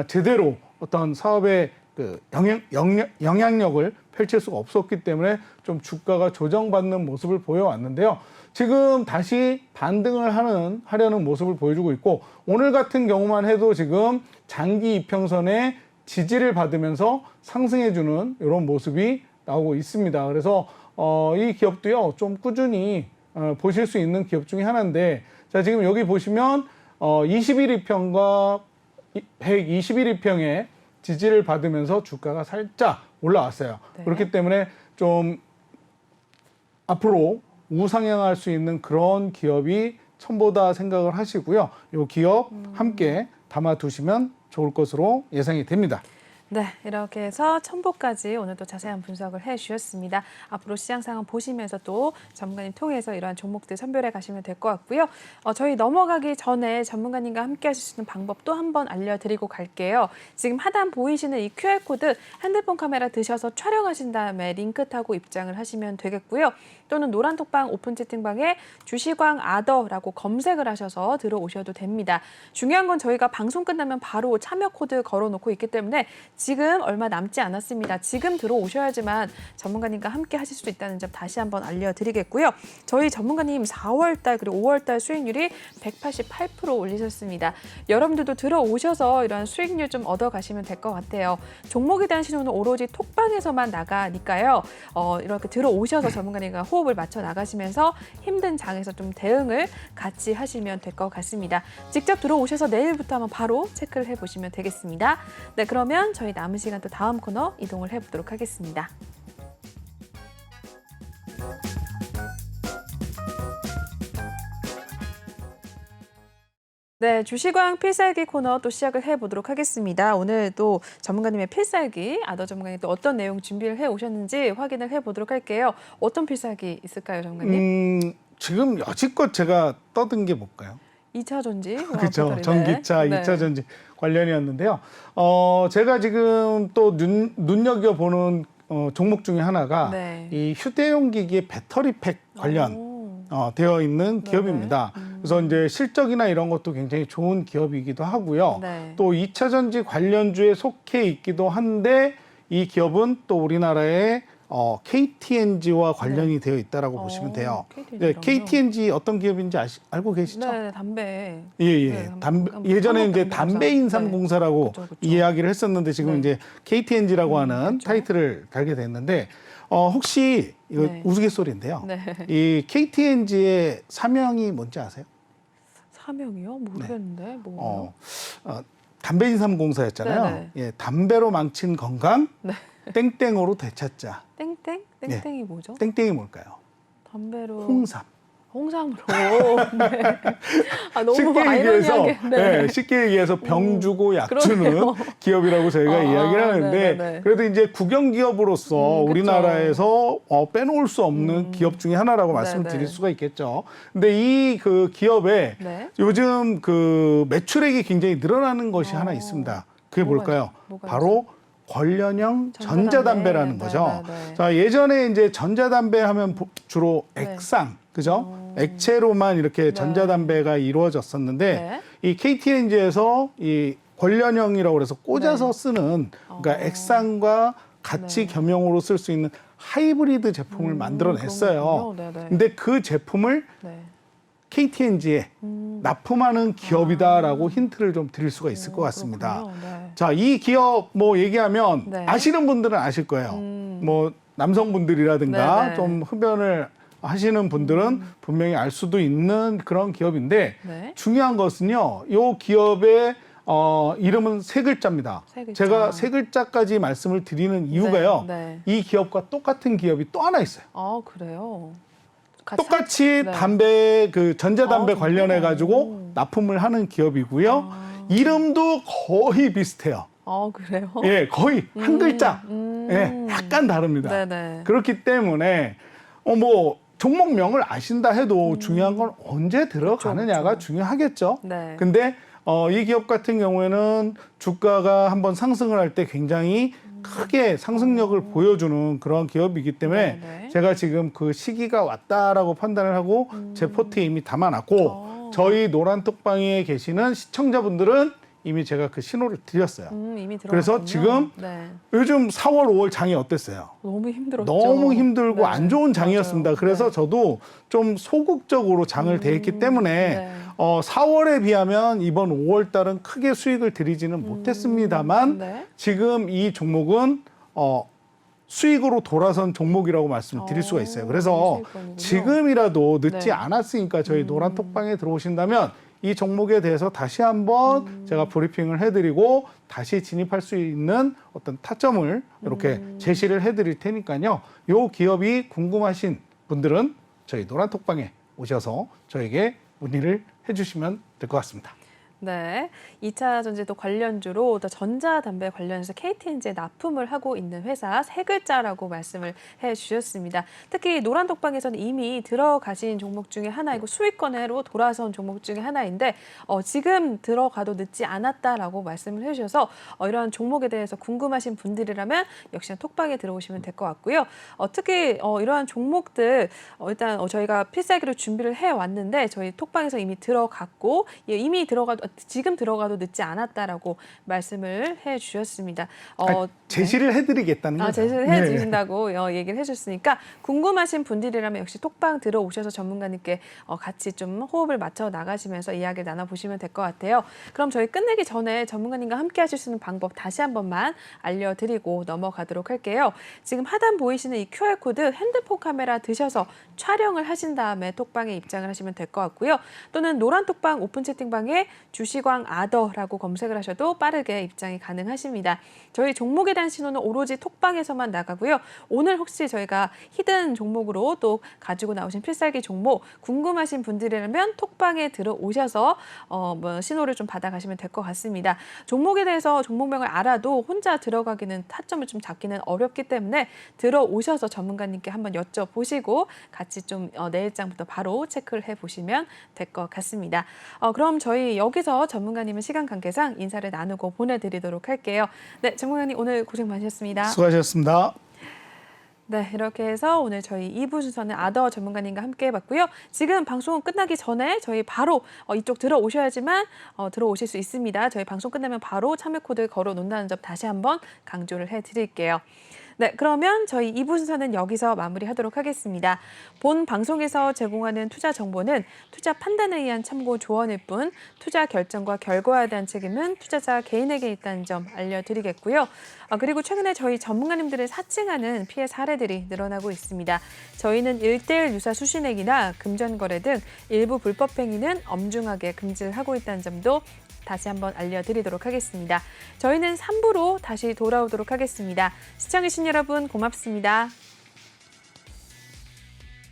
제대로 어떤 사업의 그 영향력을 펼칠 수가 없었기 때문에 좀 주가가 조정받는 모습을 보여왔는데요. 지금 다시 반등을 하려는 모습을 보여주고 있고 오늘 같은 경우만 해도 지금 장기 이평선의 지지를 받으면서 상승해주는 이런 모습이 나오고 있습니다. 그래서 이 기업도요 좀 꾸준히 보실 수 있는 기업 중에 하나인데 자 지금 여기 보시면 21일평과 121일평의 지지를 받으면서 주가가 살짝 올라왔어요. 네. 그렇기 때문에 좀 앞으로 우상향할 수 있는 그런 기업이 첨보다 생각을 하시고요. 이 기업 함께 담아두시면 좋을 것으로 예상이 됩니다. 네, 이렇게 해서 첨보까지 오늘 또 자세한 분석을 해주셨습니다. 앞으로 시장 상황 보시면서 또 전문가님 통해서 이러한 종목들 선별해 가시면 될 것 같고요. 저희 넘어가기 전에 전문가님과 함께 하실 수 있는 방법 또 한 번 알려드리고 갈게요. 지금 하단 보이시는 이 QR코드 핸드폰 카메라 드셔서 촬영하신 다음에 링크 타고 입장을 하시면 되겠고요. 또는 노란톡방 오픈 채팅방에 주시광 아더라고 검색을 하셔서 들어오셔도 됩니다. 중요한 건 저희가 방송 끝나면 바로 참여 코드 걸어놓고 있기 때문에 지금 얼마 남지 않았습니다. 지금 들어오셔야지만 전문가님과 함께 하실 수 있다는 점 다시 한번 알려드리겠고요. 저희 전문가님 4월달 그리고 5월달 수익률이 188% 올리셨습니다. 여러분들도 들어오셔서 이런 수익률 좀 얻어가시면 될 것 같아요. 종목에 대한 신호는 오로지 톡방에서만 나가니까요. 이렇게 들어오셔서 전문가님과 호흡을 맞춰 나가시면서 힘든 장에서 좀 대응을 같이 하시면 될 것 같습니다. 직접 들어오셔서 내일부터 한번 바로 체크를 해보시면 되겠습니다. 네, 그러면 저희 남은 시간 또 다음 코너 이동을 해보도록 하겠습니다. 네, 주시광 필살기 코너 또 시작을 해보도록 하겠습니다. 오늘 또 전문가님의 필살기, 아더 전문가님 또 어떤 내용 준비를 해오셨는지 확인을 해보도록 할게요. 어떤 필살기 있을까요, 전문가님? 지금 여지껏 제가 떠든 게 뭘까요? 2차 전지. 그렇죠. 전기차, 네. 2차 전지 관련이었는데요. 제가 지금 또 눈여겨보는 종목 중에 하나가 네. 이 휴대용 기기의 배터리팩 관련 되어 있는 기업입니다. 그래서 이제 실적이나 이런 것도 굉장히 좋은 기업이기도 하고요. 네. 또 2차 전지 관련주에 속해 있기도 한데 이 기업은 또 우리나라의 KTNG와 관련이 되어 있다라고 보시면 돼요. 네, KTNG 어떤 기업인지 알고 계시죠? 네, 담배. 예. 네, 예전에 이제 한국담배공사. 담배인삼공사라고 그쵸. 이야기를 했었는데 지금 네. 이제 KTNG라고 하는 그쵸. 타이틀을 달게 됐는데 혹시 이거 네. 우스갯소리인데요. 네. 이 KTNG의 사명이 뭔지 아세요? 사명이요? 모르겠는데. 뭐예요? 담배인삼공사였잖아요. 네네. 예, 담배로 망친 건강 네. 땡땡으로 되찾자. 땡땡? 땡땡이 뭐죠? 땡땡이 뭘까요? 담배로. 홍삼. 홍삼으로. 네. 아, 너무 쉽게 얘기해서 아이러니하게. 네. 쉽게 얘기해서 병 주고 약 그러네요. 주는 기업이라고 저희가 이야기를 하는데 네네네. 그래도 이제 국영 기업으로서 그쵸. 우리나라에서 빼놓을 수 없는 기업 중에 하나라고 말씀드릴 네네. 수가 있겠죠. 근데 이 그 기업에 네. 요즘 그 매출액이 굉장히 늘어나는 것이 하나 있습니다. 그게 뭘까요? 뭐가 바로 관련형 전자담배라는 네, 거죠. 네, 네. 자, 예전에 이제 전자담배 하면 주로 네. 액상, 그죠? 액체로만 이렇게 전자담배가 이루어졌었는데 네. 이 KTNG에서 이 관련형이라고 그래서 꽂아서 네. 쓰는 그러니까 액상과 같이 네. 겸용으로 쓸 수 있는 하이브리드 제품을 만들어냈어요. 그런 거군요. 네, 네. 근데 그 제품을 네. KTNG에 납품하는 기업이다라고 힌트를 좀 드릴 수가 있을 것 같습니다. 그렇군요. 네. 자, 이 기업 뭐 얘기하면 네. 아시는 분들은 아실 거예요. 뭐 남성분들이라든가 네, 네. 좀 흡연을 하시는 분들은 분명히 알 수도 있는 그런 기업인데 네. 중요한 것은요. 이 기업의 이름은 세 글자입니다. 세 글자. 제가 세 글자까지 말씀을 드리는 이유가요. 네. 이 기업과 똑같은 기업이 또 하나 있어요. 아, 그래요. 같이 똑같이 네. 담배 그 전자담배 아, 관련해 가지고 정말요? 납품을 하는 기업이고요. 이름도 거의 비슷해요. 아, 그래요? 예, 거의 한 글자. 예, 약간 다릅니다. 네네. 그렇기 때문에 뭐 종목명을 아신다 해도 중요한 건 언제 들어가느냐가 중요하겠죠. 네. 근데 이 기업 같은 경우에는 주가가 한번 상승을 할 때 굉장히 크게 상승력을 보여주는 그런 기업이기 때문에 네네. 제가 지금 그 시기가 왔다라고 판단을 하고 제 포트에 이미 담아놨고 저희 노란톡방에 계시는 시청자분들은 이미 제가 그 신호를 드렸어요. 이미 들어갔군요. 그래서 지금 네. 요즘 4월, 5월 장이 어땠어요? 너무 힘들었죠. 너무 힘들고 네. 안 좋은 장이었습니다. 맞아요. 그래서 네. 저도 좀 소극적으로 장을 대했기 때문에 네. 4월에 비하면 이번 5월 달은 크게 수익을 드리지는 못했습니다만 네. 지금 이 종목은 수익으로 돌아선 종목이라고 말씀을 드릴 수가 있어요. 그래서 수익권이군요. 지금이라도 늦지 네. 않았으니까 저희 노란톡방에 들어오신다면 이 종목에 대해서 다시 한번 제가 브리핑을 해드리고 다시 진입할 수 있는 어떤 타점을 이렇게 제시를 해드릴 테니까요. 이 기업이 궁금하신 분들은 저희 노란톡방에 오셔서 저에게 문의를 해주시면 될 것 같습니다. 네, 2차 전지도 관련주로 또 전자담배 관련해서 KTNG에 납품을 하고 있는 회사 세 글자라고 말씀을 해주셨습니다. 특히 노란톡방에서는 이미 들어가신 종목 중에 하나이고 수익권으로 돌아선 종목 중에 하나인데 지금 들어가도 늦지 않았다라고 말씀을 해주셔서 이러한 종목에 대해서 궁금하신 분들이라면 역시나 톡방에 들어오시면 될 것 같고요. 특히 이러한 종목들 일단 저희가 필살기로 준비를 해왔는데 저희 톡방에서 이미 들어갔고 이미 들어가도 지금 들어가도 늦지 않았다라고 말씀을 해주셨습니다. 제시를 해드리겠다는 거죠. 제시를 해주신다고 얘기를 해주셨으니까 궁금하신 분들이라면 역시 톡방 들어오셔서 전문가님께 같이 좀 호흡을 맞춰 나가시면서 이야기를 나눠보시면 될 것 같아요. 그럼 저희 끝내기 전에 전문가님과 함께 하실 수 있는 방법 다시 한 번만 알려드리고 넘어가도록 할게요. 지금 하단 보이시는 이 QR코드 핸드폰 카메라 드셔서 촬영을 하신 다음에 톡방에 입장을 하시면 될 것 같고요. 또는 노란 톡방 오픈 채팅방에 주시광 아더라고 검색을 하셔도 빠르게 입장이 가능하십니다. 저희 종목에 대한 신호는 오로지 톡방에서만 나가고요. 오늘 혹시 저희가 히든 종목으로 또 가지고 나오신 필살기 종목 궁금하신 분들이라면 톡방에 들어오셔서 신호를 좀 받아가시면 될 것 같습니다. 종목에 대해서 종목명을 알아도 혼자 들어가기는 타점을 좀 잡기는 어렵기 때문에 들어오셔서 전문가님께 한번 여쭤보시고 같이 좀 내일장부터 바로 체크를 해보시면 될 것 같습니다. 그럼 저희 여기서 전문가님은 시간 관계상 인사를 나누고 보내드리도록 할게요. 네, 전문가님 오늘 고생 많으셨습니다. 수고하셨습니다. 네, 이렇게 해서 오늘 저희 2부 순서는 아더 전문가님과 함께 해봤고요. 지금 방송 끝나기 전에 저희 바로 이쪽 들어오셔야지만 들어오실 수 있습니다. 저희 방송 끝나면 바로 참여 코드 걸어 놓는다는 점 다시 한번 강조를 해드릴게요. 네, 그러면 저희 2부 순서는 여기서 마무리하도록 하겠습니다. 본 방송에서 제공하는 투자 정보는 투자 판단에 의한 참고 조언일 뿐 투자 결정과 결과에 대한 책임은 투자자 개인에게 있다는 점 알려드리겠고요. 그리고 최근에 저희 전문가님들을 사칭하는 피해 사례들이 늘어나고 있습니다. 저희는 1:1 유사 수신액이나 금전거래 등 일부 불법 행위는 엄중하게 금지를 하고 있다는 점도 다시 한번 알려드리도록 하겠습니다. 저희는 3부로 다시 돌아오도록 하겠습니다. 시청해주신 여러분 고맙습니다.